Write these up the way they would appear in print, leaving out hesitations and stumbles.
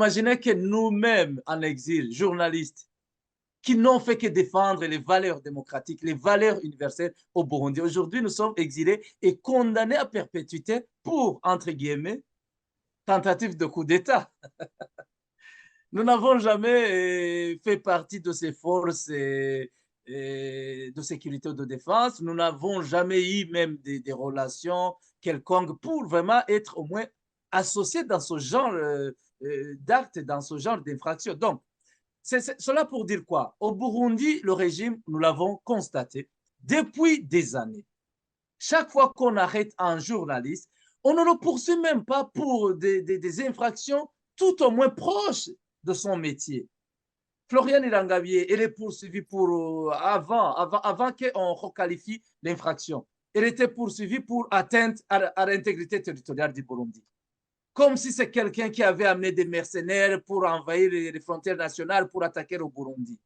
imaginez que nous-mêmes, en exil, journalistes, qui n'ont fait que défendre les valeurs démocratiques, les valeurs universelles au Burundi. Aujourd'hui, nous sommes exilés et condamnés à perpétuité pour, entre guillemets, tentative de coup d'État. Nous n'avons jamais fait partie de ces forces de sécurité ou de défense. Nous n'avons jamais eu même des relations quelconques pour vraiment être au moins associés dans ce genre d'actes, dans ce genre d'infractions. Donc, c'est cela pour dire quoi? Au Burundi, le régime, nous l'avons constaté depuis des années. Chaque fois qu'on arrête un journaliste, on ne le poursuit même pas pour des infractions tout au moins proches de son métier. Florian Irangabier, elle est poursuivie pour avant qu'on requalifie l'infraction. Elle était poursuivie pour atteinte à l'intégrité territoriale du Burundi. Comme si c'est quelqu'un qui avait amené des mercenaires pour envahir les frontières nationales, pour attaquer le Burundi.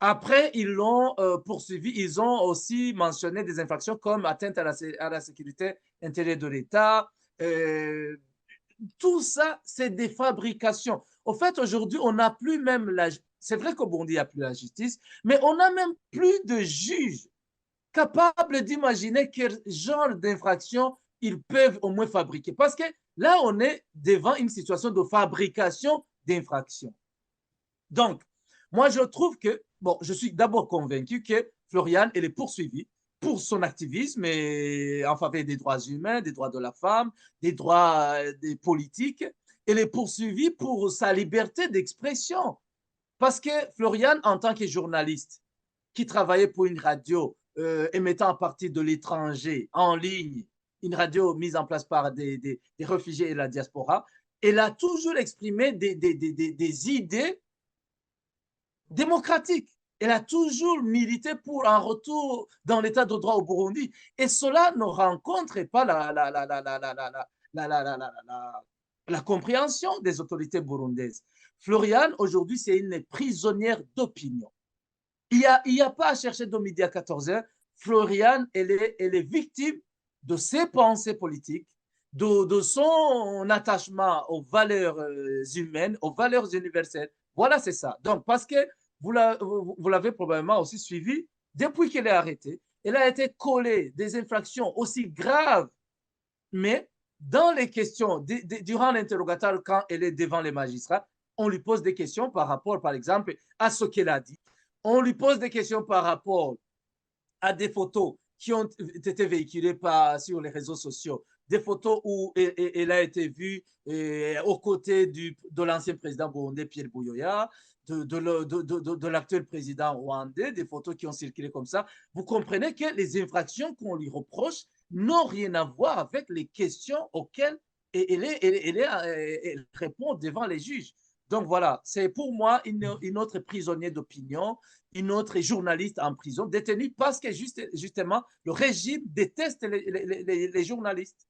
Après, ils l'ont poursuivi. Ils ont aussi mentionné des infractions comme atteinte à la sécurité intérieure de l'État. Euh, tout ça, c'est des fabrications. Au fait, aujourd'hui, on n'a plus même la... C'est vrai qu'au Burundi, il n'y a plus la justice, mais on n'a même plus de juges capables d'imaginer quel genre d'infraction ils peuvent au moins fabriquer. Parce que là, on est devant une situation de fabrication d'infractions. Donc, moi, je trouve que, bon, je suis d'abord convaincu que Floriane, elle est poursuivie pour son activisme en faveur des droits humains, des droits de la femme, des droits des politiques. Elle est poursuivie pour sa liberté d'expression. Parce que Floriane, en tant que journaliste, qui travaillait pour une radio émettant à partir de l'étranger, en ligne, une radio mise en place par des réfugiés et la diaspora, elle a toujours exprimé des idées démocratique. Elle a toujours milité pour un retour dans l'état de droit au Burundi. Et cela ne rencontre pas la compréhension des autorités burundaises. Floriane, aujourd'hui, c'est une prisonnière d'opinion. Il n'y a pas à chercher de midi à 14 heures. Floriane, elle est victime de ses pensées politiques, de son attachement aux valeurs humaines, aux valeurs universelles. Voilà, c'est ça. Donc, parce que vous l'avez probablement aussi suivi, depuis qu'elle est arrêtée, elle a été collée des infractions aussi graves, mais dans les questions, durant l'interrogatoire, quand elle est devant les magistrats, on lui pose des questions par rapport, par exemple, à ce qu'elle a dit. On lui pose des questions par rapport à des photos qui ont été véhiculées sur les réseaux sociaux, des photos où elle a été vue aux côtés de l'ancien président burundais Pierre Buyoya, de l'actuel président rwandais, des photos qui ont circulé comme ça. Vous comprenez que les infractions qu'on lui reproche n'ont rien à voir avec les questions auxquelles elle répond devant les juges. Donc voilà, c'est pour moi une autre prisonnière d'opinion, une autre journaliste en prison, détenue parce que justement, le régime déteste les journalistes.